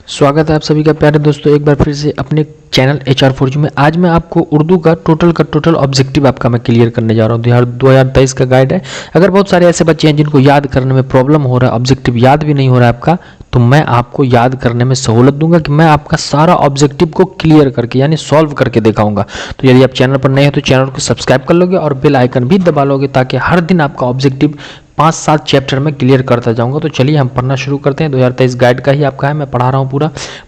स्वागत है आप सभी का प्यारे दोस्तों एक बार फिर से अपने चैनल HR4G में। आज मैं आपको उर्दू का टोटल ऑब्जेक्टिव आपका मैं क्लियर करने जा रहा हूँ। 2023 का गाइड है। अगर बहुत सारे ऐसे बच्चे हैं जिनको याद करने में प्रॉब्लम हो रहा है, ऑब्जेक्टिव याद भी नहीं हो रहा है आपका, तो मैं आपको याद करने में सहूलत दूंगा कि मैं आपका सारा ऑब्जेक्टिव को क्लियर करके यानी सॉल्व करके दिखाऊंगा। तो यदि आप चैनल पर नए हैं तो चैनल को सब्सक्राइब कर लोगे और बेल आइकन भी दबा लोगे ताकि हर दिन आपका ऑब्जेक्टिव 5-7 चैप्टर में क्लियर करता जाऊंगा। तो चलिए हम पढ़ना शुरू करते हैं। 2023 गाइड का ही आपका है, मैं पढ़ा रहा हूँ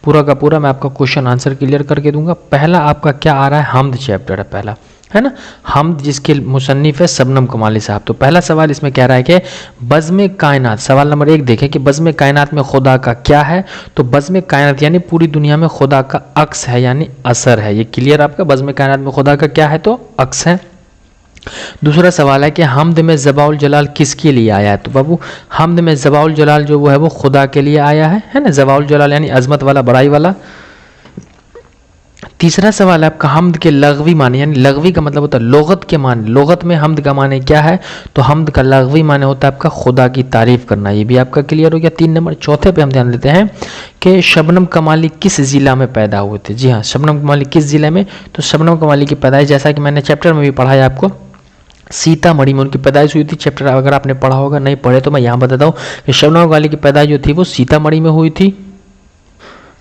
पूरा का पूरा मैं आपका क्वेश्चन आंसर क्लियर करके दूंगा। पहला आपका क्या आ रहा है, हमद चैप्टर है पहला, है ना। हमद जिसके मुसन्निफ है शबनम कमाली साहब। तो पहला सवाल इसमें कह रहा है कि बज़्म कायनात, सवाल नंबर 1 देखें कि बज़्म कायनात में खुदा का क्या है। तो बज़्म कायनात यानी पूरी दुनिया में खुदा का अक्स है यानी असर है। ये क्लियर आपका, बज़्म कायनात में खुदा का क्या है तो अक्स है। दूसरा सवाल है कि हमद में ज़बाउल जलाल किसके लिए आया है। तो बाबू हमद में ज़बाउल जलाल जो वो है वो खुदा के लिए आया है ना। ज़बाउल जलाल यानी अजमत वाला, बड़ाई वाला। तीसरा सवाल है आपका हमद के लग़वी माने, यानी लग़वी का मतलब होता है लोगत के माने। लोगत में हमद का माने क्या है तो हमद का लग़वी माने होता है आपका खुदा की तारीफ करना। ये भी आपका क्लियर हो गया। 3 नंबर। चौथे पे हम ध्यान देते हैं कि शबनम कमाली किस ज़िला में पैदा हुए थे। जी हाँ, शबनम कमाली किस ज़िले में। तो शबनम कमाली की पैदाइश जैसा कि मैंने चैप्टर में भी पढ़ाया आपको, सीतामढ़ी में उनकी पैदाइश हुई थी। चैप्टर अगर आपने पढ़ा होगा, नहीं पढ़े तो मैं यहाँ बताता हूँ कि शबनम कमाली की पैदाइश जो थी वो सीतामढ़ी में हुई थी।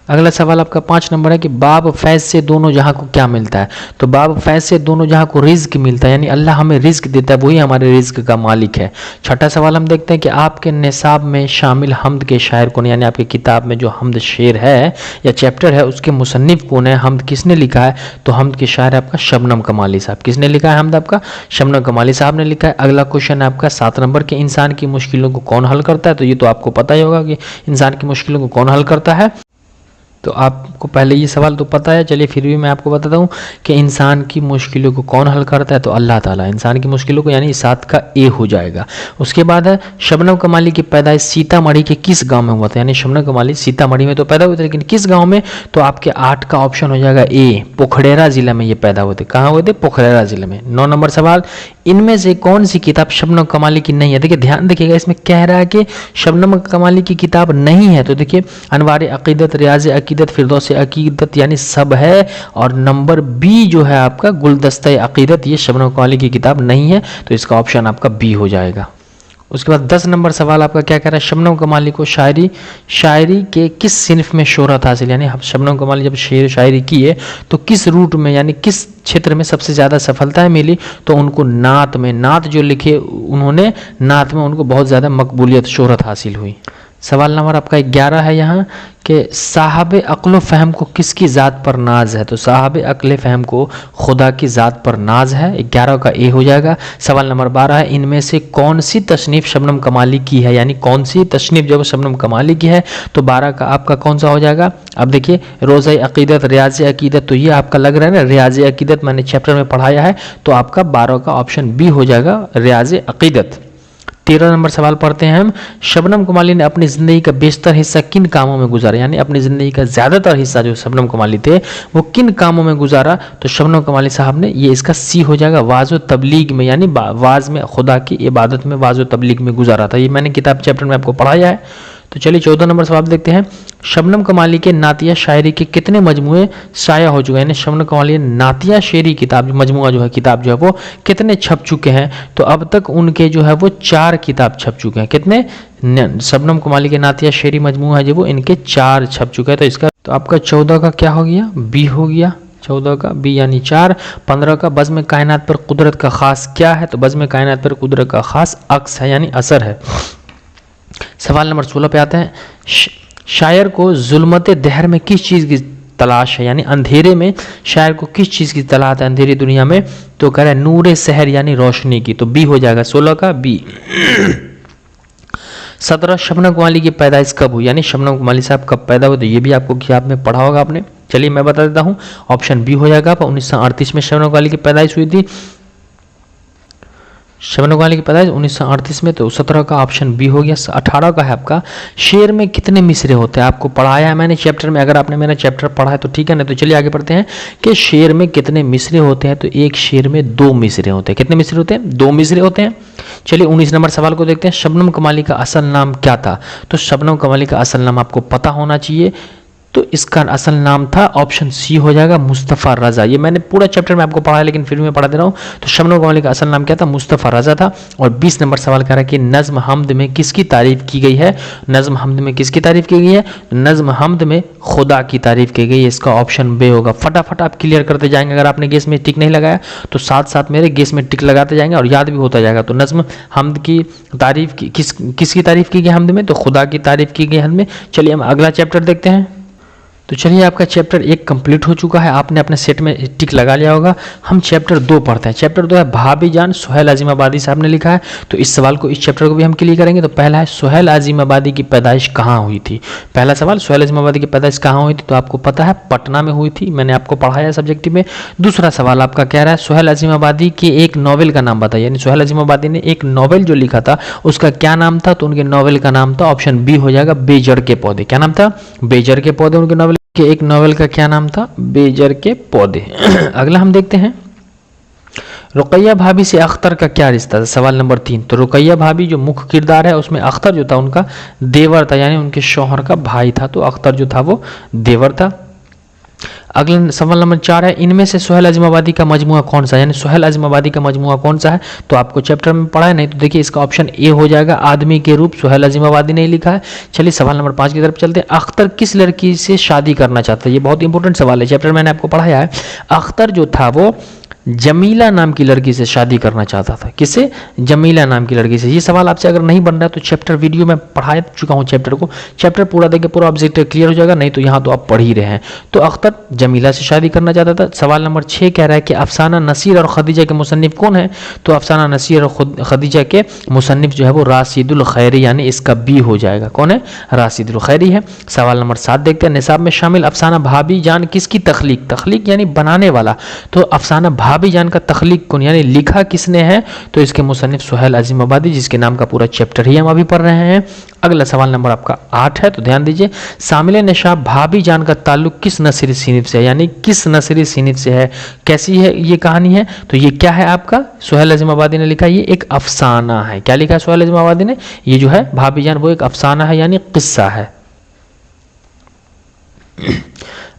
अगला सवाल आपका 5 नंबर है कि बाब फैज़ से दोनों जहां को क्या मिलता है। तो बाब फैज़ से दोनों जहां को रिज्क मिलता है, यानी अल्लाह हमें रिज्क देता है, वही हमारे रिज्क का मालिक है। छठा सवाल हम देखते हैं कि आपके निसाब में शामिल हमद के शायर कौन, यानी आपकी किताब में जो हमद शेर है या चैप्टर है उसके मुसन्निफ कौन है, हमद किसने लिखा है। तो हमद के शायर आपका शबनम कमाली साहब। किसने लिखा है हमद आपका, शबनम कमाली साहब ने लिखा है। अगला क्वेश्चन है आपका 7 नंबर के इंसान की मुश्किलों को कौन हल करता है। तो ये तो आपको पता ही होगा कि इंसान की मुश्किलों को कौन हल करता है। तो आपको पहले ये सवाल तो पता है, चलिए फिर भी मैं आपको बताता हूँ कि इंसान की मुश्किलों को कौन हल करता है। तो अल्लाह ताला इंसान की मुश्किलों को, यानी 7 का ए हो जाएगा। उसके बाद है शबनम कमाली की पैदाइश सीतामढ़ी के किस गांव में हुआ था, यानी शबनम कमाली सीतामढ़ी में तो पैदा हुए थे लेकिन किस गांव में। तो आपके 8 का ऑप्शन हो जाएगा ए, पोखरेरा जिला में ये पैदा हुए थे। कहाँ हुए थे, पोखरेरा जिले में। 9 नंबर सवाल, इनमें से कौन सी किताब शबनम कमाली की नहीं है। देखिए ध्यान देखिएगा, इसमें कह रहा है कि शबनम कमाली की किताब नहीं है। तो देखिए अनवार अकीदत, रियाज अकीदत, फिरदौस अकीदत यानी सब है। और नंबर बी जो है आपका गुलदस्ता अकीदत, ये शबनम कमाली की किताब नहीं है। तो इसका ऑप्शन आपका बी हो जाएगा। उसके बाद 10 नंबर सवाल आपका क्या कह रहा है, शबनम कमाली को शायरी के किस सिनफ में शोहरत हासिल, यानी शबनम कमाली जब शेर शायरी की है तो किस रूट में यानी किस क्षेत्र में सबसे ज़्यादा सफलता मिली। तो उनको नात में, नात जो लिखे उन्होंने, नात में उनको बहुत ज़्यादा मकबूलियत शोहरत हासिल हुई। सवाल नंबर आपका 11 है यहाँ कि साहब अक्ल फ़हम को किसकी ज़ात पर नाज है। तो साहब अक्ल फ़हम को खुदा की ज़ात पर नाज है। 11 का ए हो जाएगा। सवाल नंबर 12 है, इनमें से कौन सी तसनीफ़ शबनम कमाली की है, यानी कौन सी तसनीफ़ जब शबनम कमाली की है। तो 12 का आपका कौन सा हो जाएगा। अब देखिए रोज़ा अकीदत, रियाज अकीदत, तो ये आपका लग रहा है ना, रियाज अकीदत मैंने चैप्टर में पढ़ाया है। तो आपका 12 का ऑप्शन बी हो जाएगा, रियाज अकीदत। 13 नंबर सवाल पढ़ते हैं हम, शबनम कमाली ने अपनी ज़िंदगी का बेशतर हिस्सा किन कामों में गुजारा, यानी अपनी ज़िंदगी का ज़्यादातर हिस्सा जो शबनम कमाली थे वो किन कामों में गुजारा। तो शबनम कमाली साहब ने, ये इसका सी हो जाएगा, वाज़ व तबलीग में, यानी वाज़ में, खुदा की इबादत में, वाज़ व तबलीग में गुजारा था। ये मैंने किताब चैप्टर में आपको पढ़ाया है। तो चलिए 14 नंबर सवाल देखते हैं, शबनम कमाली के नातिया शायरी के कितने मजमुए शाया हो चुके हैं, यानी शबनम कमाली नातिया शेरी किताब मजमुआ जो है, किताब जो है वो कितने छप चुके हैं। तो अब तक उनके जो है वो 4 किताब छप चुके हैं। कितने, शबनम कमाली के नातिया शेरी मजमुआ है जो वो इनके 4 छप चुका है। तो इसका तो आपका 14 का क्या हो गया, बी हो गया। 14 का बी यानी 4। 15 का बज़्म कायनात पर कुदरत का खास क्या है। तो बज़्म कायनात पर कुदरत का खास अक्स है यानी असर है। सवाल नंबर 16 पे आते हैं, शायर को जुल्मत दहर में किस चीज़ की तलाश है, यानी अंधेरे में शायर को किस चीज़ की तलाश है अंधेरी दुनिया में। तो कह रहा है नूरे सहर यानी रोशनी की। तो बी हो जाएगा 16 का बी। 17 शबनम कमाली की पैदाइश कब हुई, यानी शबनम कमाली साहब कब पैदा हुए। तो ये भी आपको किताब में पढ़ा होगा आपने। चलिए मैं बता देता हूँ, ऑप्शन बी हो जाएगा। 1938 में शबनम कमाली की पैदाइश हुई थी। शबनम कमाली की पैदाइश 1938 में। तो 17 का ऑप्शन बी हो गया। 18 का है आपका, शेर में कितने मिसरे होते हैं। आपको पढ़ाया है मैंने चैप्टर में, अगर आपने मेरा चैप्टर पढ़ा है तो ठीक है ना। तो चलिए आगे बढ़ते हैं कि शेर में कितने मिसरे होते हैं। तो एक शेर में 2 मिसरे होते हैं। कितने मिसरे होते हैं, 2 मिसरे होते हैं। चलिए 19 नंबर सवाल को देखते हैं, शबनम कमाली का असल नाम क्या था। तो शबनम कमाली का असल नाम आपको पता होना चाहिए। तो इसका असल नाम था ऑप्शन सी हो जाएगा मुस्तफ़ा रज़ा। ये मैंने पूरा चैप्टर में आपको पढ़ा है लेकिन फिर भी मैं पढ़ा दे रहा हूँ। तो शबनम कमली का असल नाम क्या था? मुस्तफ़ा रज़ा था। और 20 नंबर सवाल कह रहा है कि नज़्म हमद में किसकी तारीफ की गई है? नज़्म हमद में किसकी तारीफ की गई है? नज़्म हमद में खुदा की तारीफ की गई है। इसका ऑप्शन बे होगा। फटाफट आप क्लियर करते जाएंगे। अगर आपने गेस में टिक नहीं लगाया तो साथ साथ मेरे गेस में टिक लगाते जाएंगे और याद भी होता जाएगा। तो नज़्म हमद की तारीफ किसकी तारीफ की गई हमद में? तो खुदा की तारीफ की गई हमद में। चलिए हम अगला चैप्टर देखते हैं। तो चलिए आपका चैप्टर 1 कंप्लीट हो चुका है। आपने अपने सेट में टिक लगा लिया होगा। हम चैप्टर 2 पढ़ते हैं। चैप्टर 2 है भाभी जान, सुहेल अजीमाबादी साहब ने लिखा है। तो इस सवाल को, इस चैप्टर को भी हम क्लियर करेंगे। तो पहला है सुहेल अजीमाबादी की पैदाइश कहाँ हुई थी? पहला सवाल, सुहेल अजीमाबादी की पैदाइश कहाँ हुई थी? तो आपको पता है पटना में हुई थी, मैंने आपको पढ़ाया सब्जेक्टिव में। दूसरा सवाल आपका कह रहा है सुहेल अजीमाबादी के एक नॉवेल का नाम बताइए। यानी सुहेल अजीमाबादी ने एक नॉवेल जो लिखा था उसका क्या नाम था? तो उनके नॉवेल का नाम था, ऑप्शन बी हो जाएगा, बेजड़ के पौधे। क्या नाम था? बेजड़ के पौधे उनके नॉवेल के एक नॉवेल का क्या नाम था? बेजड़ के पौधे। अगला हम देखते हैं, रुकैया भाभी से अख्तर का क्या रिश्ता था? सवाल नंबर 3। तो रुकैया भाभी जो मुख्य किरदार है उसमें अख्तर जो था उनका देवर था, यानी उनके शौहर का भाई था। तो अख्तर जो था वो देवर था। अगला सवाल नंबर 4 है, इनमें से सुहेल अजीमाबादी का मजमुआ कौन सा है? यानी सुहेल अजीमाबादी का मजमुआ कौन सा है? तो आपको चैप्टर में पढ़ा है नहीं? तो देखिए इसका ऑप्शन ए हो जाएगा, आदमी के रूप। सुहेल अजीमाबादी ने लिखा है। चलिए सवाल नंबर 5 की तरफ चलते हैं। अख्तर किस लड़की से शादी करना चाहता है? ये बहुत इंपॉर्टेंट सवाल है, चैप्टर मैंने आपको पढ़ाया है। अख्तर जो था वो जमीला नाम की लड़की से शादी करना चाहता था। किससे? जमीला नाम की लड़की से। ये सवाल आपसे अगर नहीं बन रहा है तो चैप्टर वीडियो में पढ़ा चुका हूँ चैप्टर को, चैप्टर पूरा देखिए, पूरा ऑब्जेक्टिव क्लियर हो जाएगा। नहीं तो यहाँ तो आप पढ़ ही रहे हैं। तो अख्तर जमीला से शादी करना चाहता था। सवाल नंबर 6 कह रहा है कि अफसाना नसीर और खदीजा के मुसन्निफ कौन है? तो अफसाना नसीर और खदीजा के मुसन्निफ जो है वो राशिदुल खैरी, यानी इसका बी हो जाएगा। कौन है? राशिदुल खैरी है। सवाल नंबर 7 देखते हैं, निसाब में शामिल अफसाना भाभी जान किसकी तख्लीक? तख्लीक यानी बनाने वाला। तो अफसाना भाभी जान का तख्लीक कौन, यानी लिखा किसने है? तो इसके मुसन्निफ सुहेल अजीमाबादी, जिसके नाम का पूरा चैप्टर ही हम अभी पढ़ रहे हैं। अगला सवाल नंबर आपका 8 है। तो ध्यान दीजिए, शामिल निशाब भाभी जान का ताल्लुक किस नसरी सिनिफ से है? यानी किस नसरी सिनिफ से है? कैसी है ये कहानी है? तो ये क्या है आपका? सुहेल अजीमाबादी ने लिखा, ये एक अफसाना है। क्या लिखा है सुहेल अजीमाबादी ने? ये जो है भाभी जान वो एक अफसाना है, यानी किस्सा है।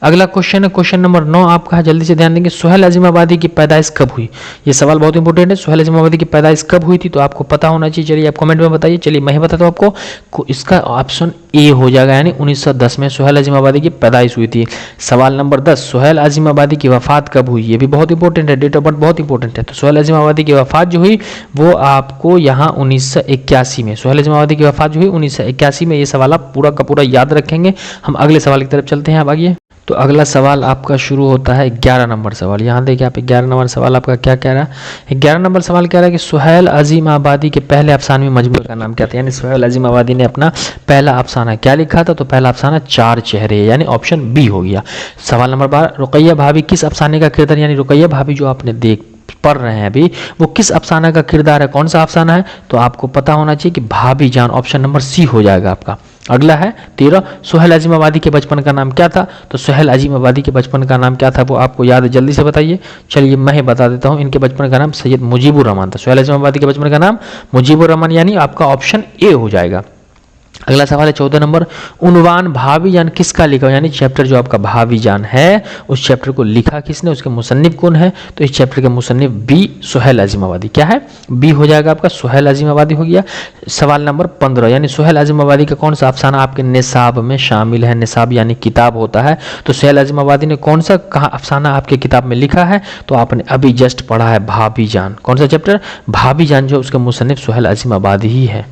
अगला क्वेश्चन है, क्वेश्चन नंबर 9 आपका है। जल्दी से ध्यान देंगे, सुहेल अजीमाबादी की पैदाइश कब हुई? ये सवाल बहुत इंपॉर्टेंट है। सुहेल अजीमाबादी की पैदाइश कब हुई थी? तो आपको पता होना चाहिए। चलिए आप कमेंट में बताइए। चलिए मैं ही बताता हूँ आपको, इसका ऑप्शन ए हो जाएगा, यानी 1910 में सुहेल अजीमाबादी की पैदाइश हुई थी। सवाल नंबर 10, सुहेल अजीमाबादी की वफात कब हुई? ये भी बहुत इंपॉर्टेंट है, डेट ऑफ बर्थ बहुत इंपॉर्टेंट है। तो सुहेल अजीमाबादी की वफात जो हुई वो आपको यहाँ 1981 में, सुहेल अजीमाबादी की वफात जो हुई 1981 में। ये सवाल आप पूरा का पूरा याद रखेंगे। हम अगले सवाल की तरफ चलते हैं। अब आइए, तो अगला सवाल आपका शुरू होता है 11 नंबर सवाल। यहाँ देखिए आप 11 नंबर सवाल आपका क्या कह रहा है? 11 नंबर सवाल कह रहा है कि सुहेल अजीमाबादी के पहले अफसानवी मजमूए का नाम क्या था? यानी सुहेल अजीमाबादी ने अपना पहला अफसाना क्या लिखा था? तो पहला अफसाना चार चेहरे, यानी ऑप्शन बी हो गया। सवाल नंबर 12, रुकैया भाभी किस अफसाने का किरदार? यानी रुकैया भाभी जो आपने पढ़ रहे हैं अभी, वो किस अफसाना का किरदार है? कौन सा अफसाना है? तो आपको पता होना चाहिए कि भाभी जान, ऑप्शन नंबर सी हो जाएगा आपका। अगला है 13, सुहेल अजीमाबादी के बचपन का नाम क्या था? तो सुहेल अजीमाबादी के बचपन का नाम क्या था वो आपको याद है? जल्दी से बताइए। चलिए मैं ही बता देता हूँ, इनके बचपन का नाम सैयद मुजीबुर रहमान था। सुहेल अजीमाबादी के बचपन का नाम मुजीबुर रहमान, यानी आपका ऑप्शन ए हो जाएगा। अगला सवाल है 14 नंबर, उन्वान भाभी जान किसका लिखा? यानी चैप्टर जो आपका भाभी जान है उस चैप्टर को लिखा किसने? उसके मुसन्निफ कौन है? तो इस चैप्टर के मुसन्निफ बी सुहेल अजीमाबादी। क्या है? बी हो जाएगा आपका, सुहेल अजीमाबादी हो गया। सवाल नंबर 15, यानी सुहेल अजीमाबादी का कौन सा अफसाना आपके निसाब में शामिल है? निसाब यानी किताब होता है। तो सुहेल अजीमाबादी ने कौन सा अफसाना आपके किताब में लिखा है? तो आपने अभी जस्ट पढ़ा है भाभी जान। कौन सा चैप्टर? भाभी जान, जो उसके मुसन्निफ सुहेल अजीमाबादी ही है।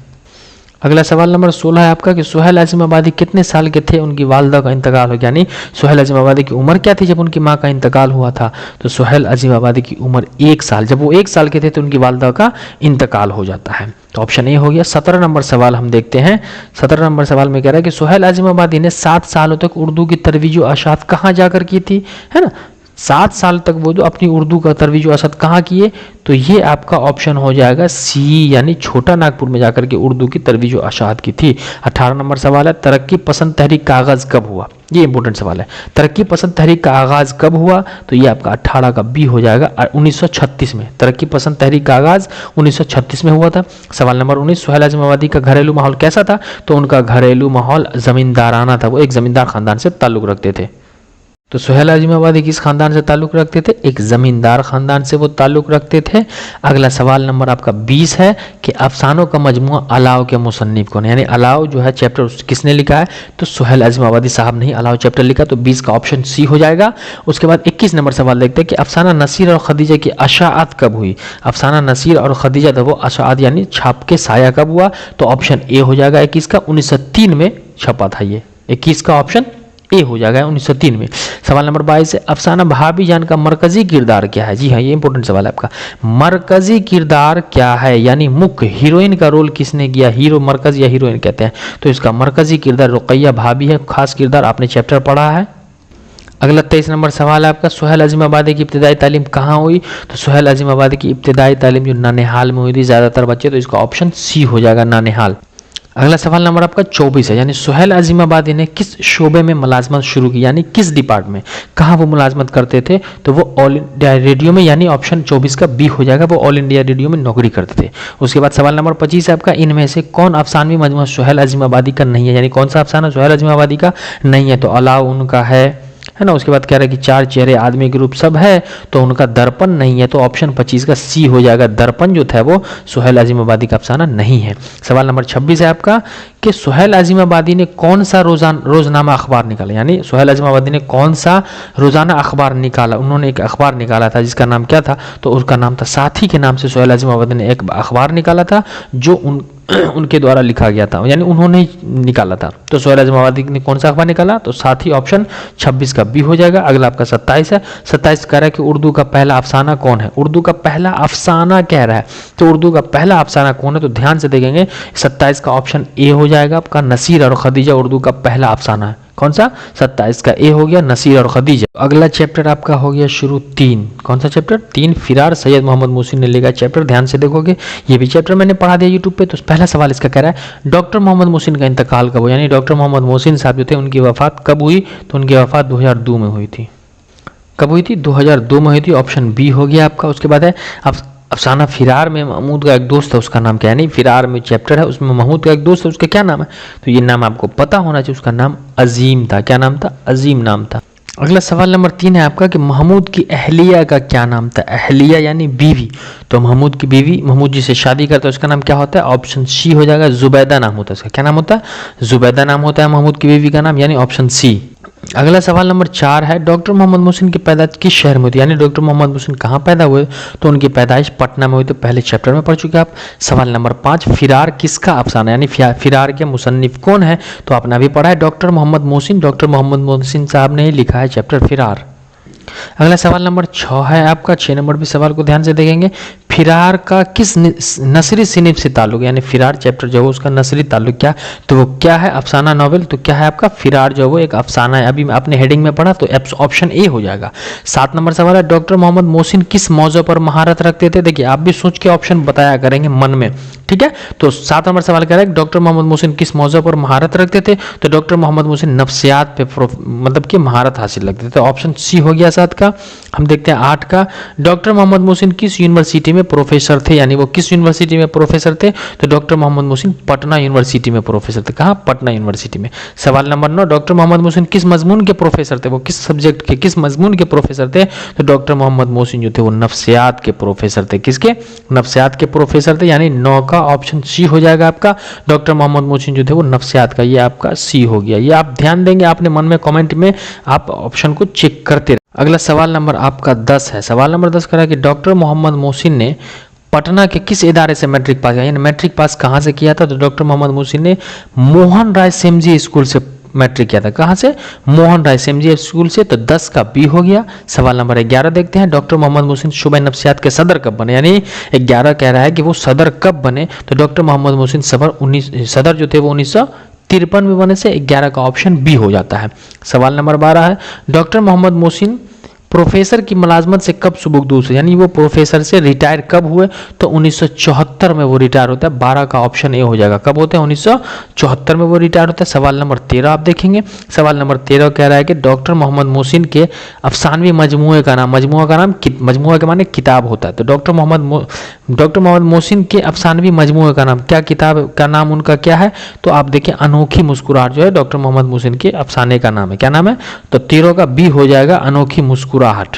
अगला सवाल नंबर 16 है आपका कि सुहेल अजीमाबादी कितने साल के थे उनकी वालदा का इंतकाल हो गया? यानी सुहेल अजीमाबादी की उम्र क्या थी जब उनकी माँ का इंतकाल हुआ था? तो सुहेल अजीमाबादी की उम्र 1 साल। जब वो 1 साल के थे तो उनकी वालदा का इंतकाल हो जाता है। तो ऑप्शन ए हो गया। 17 नंबर सवाल हम देखते हैं। 17 नंबर सवाल में कह रहा है कि सुहेल अजीमाबादी ने 7 सालों तक उर्दू की तरवीज व अशात कहाँ जाकर की थी? है ना, 7 साल तक वो जो अपनी उर्दू का तरवीज असद कहाँ किए, तो ये आपका ऑप्शन हो जाएगा सी, यानी छोटा नागपुर में जाकर के उर्दू की तरवीज अशात की थी। 18 नंबर सवाल है, तरक्की पसंद तहरीक का आगाज कब हुआ? ये इंपॉर्टेंट सवाल है, तरक्की पसंद तहरीक का आगाज कब हुआ, तो ये आपका 18 का बी हो जाएगा, 1936 में। तरक्की पसंद तहरीक का आगाज 1936 में हुआ था। सवाल नंबर 19, सुहेल आज़म आबादी का घरेलू माहौल कैसा था? तो उनका घरेलू माहौल जमींदाराना था, वो एक जमींदार खानदान से ताल्लुक रखते थे। तो सुहेल आज़म आबादी किस खानदान से ताल्लुक रखते थे? एक जमींदार खानदान से वो ताल्लुक रखते थे। अगला सवाल नंबर आपका 20 है कि अफसानों का मजमुआ अलाव के मुसन्निफ कौन है? यानी अलाव जो है चैप्टर किसने लिखा है? तो सुहेल आज़म आबादी साहब ने ही अलाव चैप्टर लिखा, तो 20 का ऑप्शन सी हो जाएगा। उसके बाद 21 नंबर सवाल देखते हैं कि अफसाना नसीर और खदीजा की अशाअत कब हुई? अफसाना नसीर और खदीजा था वो अशाअत यानी छाप के साया कब हुआ? तो ऑप्शन ए हो जाएगा 21 का, 1903 में छपा था ये। 21 का ऑप्शन ए हो जाएगा 1903 में। सवाल नंबर 22 है, अफसाना भाभी जान का मरकजी किरदार क्या है? जी हाँ, ये इंपॉर्टेंट सवाल है आपका। मरकजी किरदार क्या है, यानी मुख्य हीरोइन का रोल किसने किया? हीरो मरकज या हीरोइन कहते हैं, तो इसका मरकजी किरदार रुकैया भाभी है। खास किरदार आपने चैप्टर पढ़ा है। अगला 23 नंबर सवाल है आपका, सुहेल आज़म आबादी की इब्तिदाई तालीम कहाँ हुई? तो सुहेल आज़म आबादी की इब्तिदाई तालीम जो नानेहाल में हुई थी ज़्यादातर बच्चे, तो इसका ऑप्शन सी हो जाएगा, नानेहाल। अगला सवाल नंबर आपका 24 है, यानी सुहेल आज़म आबादी ने किस शोबे में मुलाजमत शुरू की, यानी किस डिपार्टमेंट में, कहाँ वो मुलाजमत करते थे? तो वो ऑल इंडिया रेडियो में, यानी ऑप्शन 24 का बी हो जाएगा, वो ऑल इंडिया रेडियो में नौकरी करते थे। उसके बाद सवाल नंबर 25 है आपका, इनमें से कौन अफसानवी मजमूआ सुहेल आज़म आबादी का नहीं है? यानी कौन सा अफसाना सुहेल आज़म आबादी का नहीं है? तो अलाव उनका है ना। उसके बाद कह रहा है कि 4 चेहरे आदमी के रूप सब है, तो उनका दर्पण नहीं है, तो ऑप्शन 25 का सी हो जाएगा। दर्पण जो था वो सुहेल आज़म आबादी का अफसाना नहीं है। सवाल नंबर 26 है आपका कि सुहेल आज़म आबादी ने कौन सा रोजनामा अखबार निकाला? यानी सुहेल आज़म आबादी ने कौन सा रोजाना अखबार निकाला? उन्होंने एक अखबार निकाला था जिसका नाम क्या था? तो उसका नाम था साथी के नाम से सुहेल आज़म आबादी ने एक अखबार निकाला था, जो उनके द्वारा लिखा गया था, यानी उन्होंने ही निकाला था। तो सुहेल आज़म आबादी ने कौन सा अखबार निकाला? तो साथी, ऑप्शन 26 का बी हो जाएगा। अगला आपका 27 है। 27 कह रहा है कि उर्दू का पहला अफसाना कौन है? उर्दू का पहला अफसाना कह रहा है, तो उर्दू का पहला अफसाना कौन है? तो ध्यान से देखेंगे, 27 का ऑप्शन ए हो जाएगा आपका, नसीर और खदीजा उर्दू का पहला अफसाना है। कौन सा? 27 का ए हो गया, नसीर और खदीजा। अगला चैप्टर आपका हो गया शुरू 3। कौन सा चैप्टर? 3, फिरार, सैयद मोहम्मद मोहसिन ने लिखा चैप्टर। ध्यान से देखोगे, ये भी चैप्टर मैंने पढ़ा दिया यूट्यूब पे। तो पहला सवाल इसका कह रहा है, डॉक्टर मोहम्मद मोहसिन का इंतकाल कब हुआ? यानी डॉक्टर मोहम्मद मोहसिन साहब जो थे उनकी वफात कब हुई? तो उनकी वफात 2002 में हुई थी। कब हुई थी? 2002 में हुई थी, ऑप्शन बी हो गया आपका। उसके बाद है अफसाना फिरार में महमूद का एक दोस्त है, उसका नाम क्या है? नहीं, फिरार में चैप्टर है, उसमें महमूद का एक दोस्त है, उसका क्या नाम है? तो ये नाम आपको पता होना चाहिए, उसका नाम अजीम था। क्या नाम था? अजीम नाम था। अगला सवाल नंबर 3 है आपका कि महमूद की अहलिया का क्या नाम था? अहलिया यानी बीवी, तो महमूद की बीवी, महमूद जी से शादी करता है, उसका नाम क्या होता है? ऑप्शन सी हो जाएगा, जुबैदा नाम होता है उसका। क्या नाम होता है? जुबैदा नाम होता है महमूद की बीवी का नाम, यानी ऑप्शन सी। अगला सवाल नंबर 4 है, डॉक्टर मोहम्मद मोहसिन की पैदाइश किस शहर में हुई थी? यानी डॉक्टर मोहम्मद मोहसिन कहाँ पैदा हुए? तो उनकी पैदाइश पटना में हुई, तो पहले चैप्टर में पढ़ चुके आप। सवाल नंबर 5, फिरार किसका अफसाना, यानी फिरार के मुसन्निफ कौन है? तो आपने अभी पढ़ा है, डॉक्टर मोहम्मद मोहसिन। डॉक्टर मोहम्मद मोहसिन साहब ने ही लिखा है चैप्टर फिरार। अगला सवाल नंबर 6 है आपका। 6 नंबर भी सवाल को ध्यान से देखेंगे, फिरार का किस नसरी सिनिफ से ताल्लुक, यानी फिरार चैप्टर जो है उसका नसरी ताल्लुक क्या? तो वो क्या है? अफसाना नॉवेल। तो क्या है आपका? फिरार जो है वो एक अफसाना है। अभी आपने हेडिंग में पढ़ा, तो ऑप्शन ए हो जाएगा। 7 नंबर सवाल है, डॉक्टर मोहम्मद मोहसिन किस मौजू पर महारत रखते थे? देखिए, आप भी सोच के ऑप्शन बताया करेंगे मन में, ठीक है। तो 7 नंबर सवाल कह रहा है डॉक्टर मोहम्मद मोहसिन किस मौजू पर महारत रखते थे? तो डॉक्टर मोहम्मद मोहसिन नफ्सियात पे मतलब कि महारत हासिल रखते थे, तो ऑप्शन सी हो गया 7 का। हम देखते हैं 8 का, डॉक्टर मोहम्मद मोहसिन किस यूनिवर्सिटी में प्रोफेसर थे? यानी वो किस यूनिवर्सिटी में प्रोफेसर थे? तो डॉक्टर मोहम्मद मोहसिन पटना यूनिवर्सिटी में प्रोफेसर थे। कहाँ? पटना यूनिवर्सिटी में। सवाल नंबर 9, डॉक्टर मोहम्मद मोहसिन किस मजमून के प्रोफेसर थे? वो किस सब्जेक्ट के, किस मजमून के प्रोफेसर थे? तो डॉक्टर मोहम्मद मोहसिन जो थे वो नफ्सियात के प्रोफेसर थे। किसके? नफ्सियात के प्रोफेसर थे, यानी 9 का ऑप्शन सी हो जाएगा आपका। डॉक्टर मोहम्मद मोहसिन जो थे वो नफ्सियात का, ये आपका सी हो गया। ये आप ध्यान देंगे, आपने मन में कमेंट में आप ऑप्शन को चेक करते रहे। अगला सवाल नंबर आपका 10 है। सवाल नंबर 10 कह रहा है कि डॉक्टर मोहम्मद मोहसिन ने पटना के किस इदारे से मैट्रिक पास किया? यानी मैट्रिक पास कहाँ से किया था? तो डॉक्टर मोहम्मद मोहसिन ने मोहन राय सेमजी स्कूल से मैट्रिक किया था। कहाँ से? मोहन राय सेमजी स्कूल से, तो 10 का बी हो गया। सवाल नंबर 11 देखते हैं, डॉक्टर मोहम्मद मोहसिन शुबे नफ्सियात के सदर कब बने? यानी 11 कह रहा है कि वो सदर कब बने? तो डॉक्टर मोहम्मद मोहसिन सदर जो थे वो 1953 में बने से 11 का ऑप्शन बी हो जाता है। सवाल नंबर 12 है, डॉक्टर मोहम्मद मोहसिन प्रोफेसर की मुलाजमत से कब सुबुकदूस, यानी वो प्रोफेसर से रिटायर कब हुए, तो 1974 में वो रिटायर होता है। 12 का ऑप्शन ए हो जाएगा। कब होते हैं? 1974 में वो रिटायर होता है। सवाल नंबर 13 आप देखेंगे। सवाल नंबर 13 कह रहा है कि डॉक्टर मोहम्मद मोहसिन के अफसानवी मजमूए का नाम, मजमूआ के माने किताब होता है, तो डॉक्टर मोहम्मद मोहसिन के अफसानवी मजमूए का नाम, क्या किताब का नाम उनका क्या है? तो आप देखिए अनोखी मुस्कुराहट जो है डॉक्टर मोहम्मद मोहसिन के अफसाने का नाम है। क्या नाम है? तो 13 का बी हो जाएगा, अनोखी मुस्कुराहट।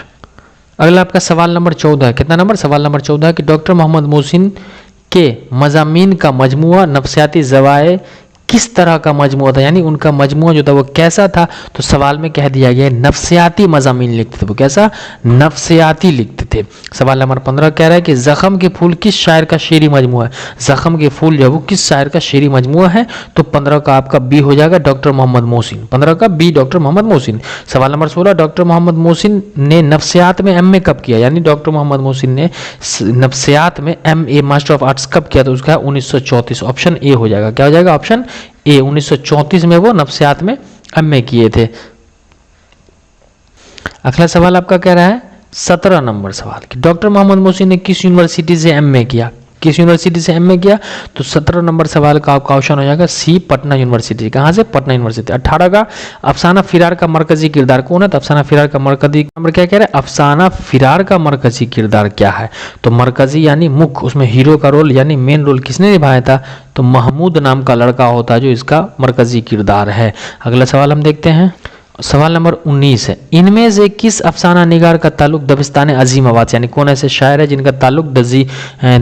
अगला आपका सवाल नंबर 14 है। कितना नंबर? सवाल नंबर 14 है कि डॉक्टर मोहम्मद मोहसिन के मज़ामीन का मजमुआ नफ्सियाती ज़वाए किस तरह का मजमुआ था, यानी उनका मजमुआ जो था वो कैसा था? तो सवाल में कह दिया गया नफ्सियाती मज़ामीन लिखते थे। वो कैसा? नफ्सियाती लिखते थे। सवाल नंबर 15 कह रहा है कि ज़ख़म के फूल किस शायर का शेरी मजमुआ है? ज़ख़म के फूल जो है वो किस शायर का शेरी मजमुआ है? तो 15 का आपका बी हो जाएगा, डॉक्टर मोहम्मद मोहसिन। 15 का बी, डॉक्टर मोहम्मद मोहसिन। सवाल नंबर 16, डॉक्टर मोहम्मद मोहसिन ने नफ्सियात में MA कब किया, यानी डॉक्टर मोहम्मद मोहसिन ने नफ्सियात में MA मास्टर ऑफ आर्ट्स कब किया? तो उसका 1934, ऑप्शन ए हो जाएगा। क्या हो जाएगा? ऑप्शन ए, 1934 में वो नफ्सियात में MA किए थे। अगला सवाल आपका कह रहा है 17 नंबर सवाल कि डॉक्टर मोहम्मद मोहसिन ने किस यूनिवर्सिटी से MA किया? किस यूनिवर्सिटी से MA किया? तो 17 नंबर सवाल का आपका ऑप्शन हो जाएगा सी, पटना यूनिवर्सिटी। कहाँ से? पटना यूनिवर्सिटी। 18 का अफसाना फिरार का मरकजी किरदार कौन है? तो अफसाना फिरार का मरकजी नंबर क्या कह रहे हैं? अफसाना फिरार का मरकजी किरदार क्या है? तो मरकजी यानी मुख्य, उसमें हीरो का रोल यानी मेन रोल किसने निभाया था? तो महमूद नाम का लड़का होता है जो इसका मरकजी किरदार है। अगला सवाल हम देखते हैं। सवाल नंबर 19 है, इनमें से किस अफसाना निगार का ताल्लुक दबिस्तान अजीमाबाद से, यानी कौन ऐसे शायर है जिनका ताल्लुक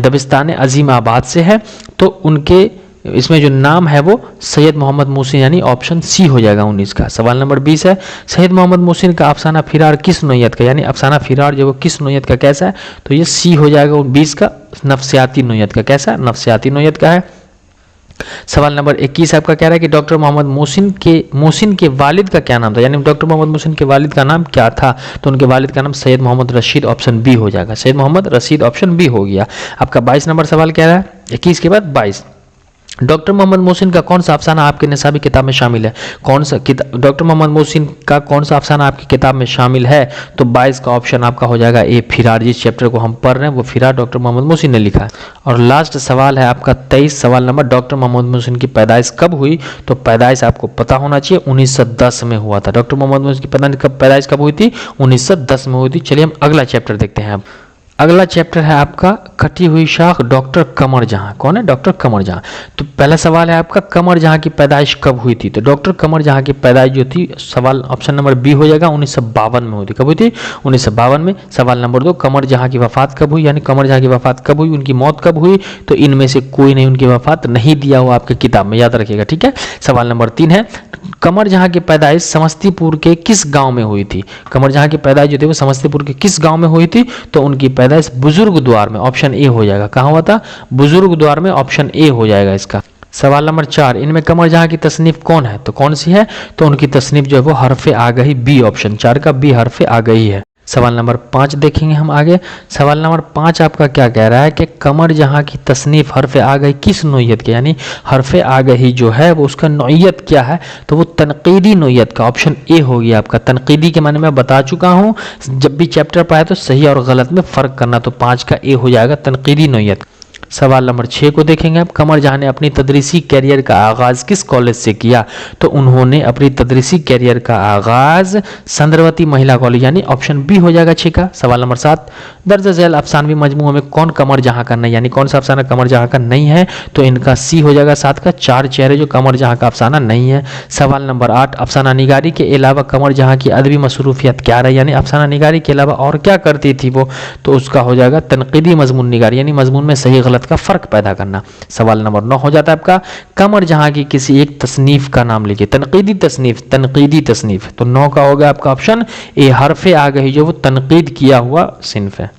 दबिस्तान अजीमाबाद से है? तो उनके इसमें जो नाम है वो सैयद मोहम्मद मोहसिन, यानी ऑप्शन सी हो जाएगा 19 का। सवाल नंबर 20 है, सैयद मोहम्मद मोहसिन का अफसाना फिरार किस नोयत का, यानी अफसाना फिरार जो वो किस नोयत का कैसा है? तो ये सी हो जाएगा 20 का, नफ्सियाती नोयत का। कैसा? नफ्सियाती नोयत का है। सवाल नंबर 21 आपका कह रहा है कि डॉक्टर मोहम्मद मोहसिन के वालिद का क्या नाम था, यानी डॉक्टर मोहम्मद मोहसिन के वालिद का नाम क्या था? तो उनके वालिद का नाम सैयद मोहम्मद रशीद, ऑप्शन बी हो जाएगा। सैयद मोहम्मद रशीद, ऑप्शन बी हो गया। आपका 22 नंबर सवाल कह रहा है 21 के बाद 22, डॉक्टर मोहम्मद मोहसिन का कौन सा अफसाना आपके निसाबी किताब में शामिल है? कौन सा डॉक्टर मोहम्मद मोहसिन का कौन सा अफसाना आपकी किताब में शामिल है? तो 22 का ऑप्शन आपका हो जाएगा ए, फिरार। जिस चैप्टर को हम पढ़ रहे हैं वो फिरार डॉक्टर मोहम्मद मोहसिन ने लिखा है। और लास्ट सवाल है आपका 23 सवाल नंबर, डॉक्टर मोहम्मद मोहसिन की पैदाइश कब हुई? तो पैदाइश आपको पता होना चाहिए 1910 में हुआ था। डॉक्टर मोहम्मद मोहसिन की पैदाइश कब हुई थी? 1910 में हुई थी। चलिए हम अगला चैप्टर देखते हैं। अब अगला चैप्टर है आपका कटी हुई शाख, डॉक्टर कमर जहां। कौन है? डॉक्टर कमर जहां। तो पहला सवाल है आपका कमर जहां की पैदाइश कब हुई थी? तो डॉक्टर कमर जहां की पैदाइश जो थी, सवाल ऑप्शन नंबर बी हो जाएगा, 1952 में हुई थी। कब हुई थी? 1952 में। सवाल नंबर 2, कमर जहां की वफात कब हुई, यानी कमर जहां की वफात कब हुई, उनकी मौत कब हुई? तो इनमें से कोई नहीं उनकी वफात नहीं दिया हुआ आपके किताब में, याद रखिएगा, ठीक है। सवाल नंबर 3 है, कमर जहां की पैदाइश समस्तीपुर के किस गांव में हुई थी? कमर जहां की पैदाइश जो थी वो समस्तीपुर के किस गांव में हुई थी? तो उनकी पैदाइश बुजुर्ग द्वार में, ऑप्शन ए हो जाएगा। कहां हुआ था? बुजुर्ग द्वार में, ऑप्शन ए हो जाएगा इसका। सवाल नंबर 4, इनमें कमर जहां की तसनीफ कौन है? तो कौन सी है? तो उनकी तसनीफ जो है वो हरफ आगही, बी ऑप्शन, 4 का बी हरफ आगही है। सवाल नंबर 5 देखेंगे हम आगे। सवाल नंबर 5 आपका क्या कह रहा है कि कमर जहां की तसनीफ हरफ आगही किस नोयत के, यानी हरफ आगही जो है वो उसका नोयत क्या है? तो वो तनकीदी नोयत का, ऑप्शन ए हो गया आपका। तनकीदी के माने मैं बता चुका हूं, जब भी चैप्टर पाए तो सही और गलत में फर्क करना, तो 5 का ए हो जाएगा, तनकीदी नोयत। सवाल नंबर 6 को देखेंगे आप, कमर जहां ने अपनी तदरीसी कैरियर का आगाज किस कॉलेज से किया? तो उन्होंने अपनी तदरीसी कैरियर का आगाज संद्रवती महिला कॉलेज, यानी ऑप्शन बी हो जाएगा 6 का। सवाल नंबर 7, दर्ज झैल अफसानवी मजमूओं में कौन कमर जहां का नहीं, यानी कौन सा अफसाना कमर जहां का नहीं है? तो इनका सी हो जाएगा 7 का, 4 चेहरे जो कमर जहां का अफसाना नहीं है। सवाल नंबर 8, अफसाना निगारी के अलावा कमर जहां की अदबी मसरूफियत क्या रही, यानी अफसाना निगारी के अलावा और क्या करती थी वो? तो उसका हो जाएगा तनकीदी मजमून निगारी, यानी मजमून में सही गलत का फर्क पैदा करना। सवाल नंबर 9 हो जाता है आपका, कमर जहां की किसी एक तसनीफ का नाम लिखिए। तनकीदी तसनीफ, तनकीदी तसनीफ, तो 9 का हो गया आपका ऑप्शन ए, हरफ आ गई जो वो तनकीद किया हुआ सिन्फ है।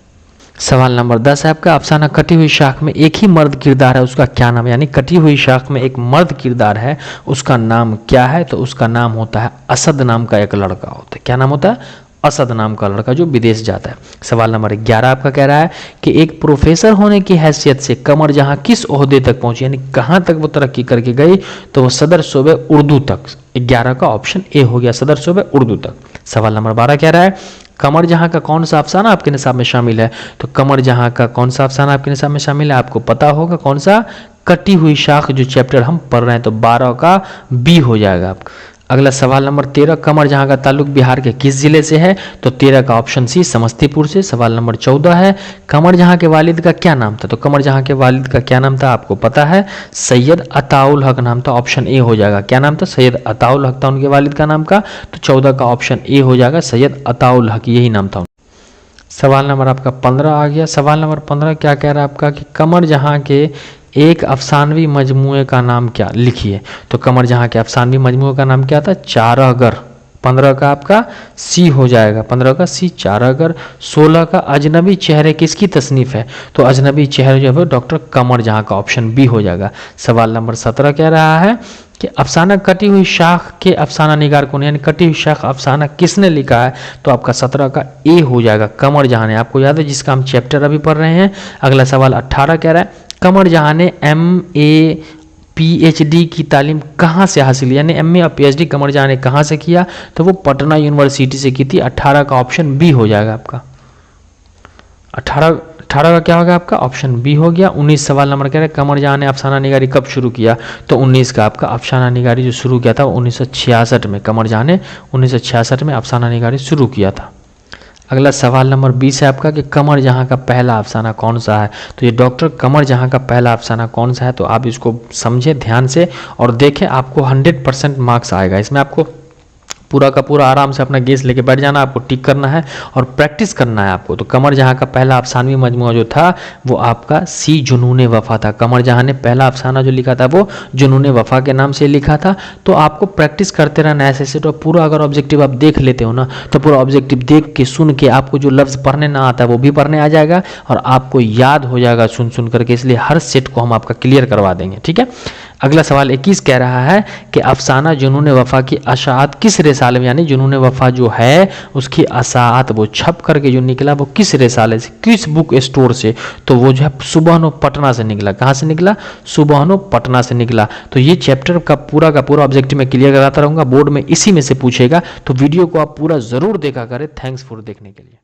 सवाल नंबर 10 है आपका, अफसाना कटी हुई शाख में एक ही मर्द किरदार है, उसका क्या नाम है? यानी कटी हुई शाख में एक मर्द किरदार है, उसका नाम क्या है? तो उसका नाम होता है असद, नाम का एक लड़का होता है। क्या नाम होता है? असद नाम का लड़का जो विदेश जाता है। सवाल नंबर 11 आपका कह रहा है कि एक प्रोफेसर होने की हैसियत से कमर जहां किस ओहदे तक पहुंची, यानी कहां तक वो तरक्की करके गई? तो वो सदर शोबे उर्दू तक। 11 का ऑप्शन ए हो गया, सदर शोबे उर्दू तक। सवाल नंबर 12 कह रहा है, कमर जहाँ का कौन सा अफसाना आपके निसाब में शामिल है? तो कमर जहाँ का कौन सा अफसाना आपके निसाब में शामिल है? आपको पता होगा कौन सा, कटी हुई शाख, जो चैप्टर हम पढ़ रहे हैं। तो 12 का बी हो जाएगा आपका। अगला सवाल नंबर 13, कमर जहाँ का ताल्लुक बिहार के किस जिले से है? तो 13 का ऑप्शन सी समस्तीपुर से। सवाल नंबर 14 है, कमर जहाँ के वालिद का क्या नाम था? तो कमर जहाँ के वालिद का क्या नाम था? आपको पता है, सैयद अताउल हक नाम था। ऑप्शन ए हो जाएगा। क्या नाम था? सैयद अताउल हक था उनके वालिद का नाम का। तो 14 का ऑप्शन ए हो जाएगा, सैयद अताउल हक, यही नाम था। सवाल नंबर आपका 15 आ गया। सवाल नंबर 15 क्या कह रहा है आपका कि कमर जहाँ के एक अफसानवी मजमूए का नाम क्या? लिखिए। तो कमर जहाँ के अफसानवी मजमूए का नाम क्या था? चारहगर। 15 का आपका सी हो जाएगा। 15 का सी, चारहगर। 16 का अजनबी चेहरे किसकी तसनीफ है? तो अजनबी चेहरे जो है डॉक्टर कमर जहाँ का, ऑप्शन बी हो जाएगा। सवाल नंबर 17 कह रहा है कि अफसाना कटी हुई शाख के अफसाना निगार कौन, यानी कटी हुई शाख अफसाना किसने लिखा है? तो आपका 17 का ए हो जाएगा, कमर जहाँ ने। आपको याद है जिसका हम चैप्टर अभी पढ़ रहे हैं। अगला सवाल 18 कह रहा है, कमर जहाँ ने MA PhD की तालीम कहाँ से हासिल, यानी MA और PhD कमर जहाँ ने कहाँ से किया? तो वो पटना यूनिवर्सिटी से की थी। 18 का ऑप्शन बी हो जाएगा आपका। 18 का क्या होगा आपका? ऑप्शन बी हो गया। 19 सवाल नंबर कह रहे हैं, कमर जहाँ ने अफसाना निगारी कब शुरू किया? तो 19 का आपका अफसाना निगारी जो शुरू किया था 1966 में। कमर जहाँ ने 1966 में अफसाना निगारी शुरू किया था। अगला सवाल नंबर 20 है आपका कि कमर जहाँ का पहला अफसाना कौन सा है? तो ये डॉक्टर कमर जहाँ का पहला अफसाना कौन सा है? तो आप इसको समझें ध्यान से और देखें, आपको 100% मार्क्स आएगा इसमें। आपको पूरा का पूरा आराम से अपना गेस लेके बैठ जाना, आपको टिक करना है और प्रैक्टिस करना है आपको। तो कमर जहाँ का पहला अफसानवी मजमूआ जो था वो आपका सी जुनून वफ़ा था। कमर जहाँ ने पहला अफसाना जो लिखा था वो जुनून वफ़ा के नाम से लिखा था। तो आपको प्रैक्टिस करते रहना ऐसे। तो पूरा अगर ऑब्जेक्टिव आप देख लेते हो ना, तो पूरा ऑब्जेक्टिव देख के सुन के आपको जो लफ्ज़ पढ़ने ना आता है वो भी पढ़ने आ जाएगा और आपको याद हो जाएगा सुन करके। इसलिए हर सेट को हम आपका क्लियर करवा देंगे, ठीक है। अगला सवाल 21 कह रहा है कि अफसाना जुनून वफ़ा की अशात किस रिसाले में, यानी जुनून वफ़ा जो है उसकी अशात वो छप करके जो निकला वो किस रिसाले से, किस बुक स्टोर से? तो वो जो है सुबहानो पटना से निकला। कहाँ से निकला? सुबहानो पटना से निकला। तो ये चैप्टर का पूरा ऑब्जेक्टिव मैं क्लियर कराता रहूँगा, बोर्ड में इसी में से पूछेगा। तो वीडियो को आप पूरा ज़रूर देखा करें। थैंक्स फॉर देखने के लिए।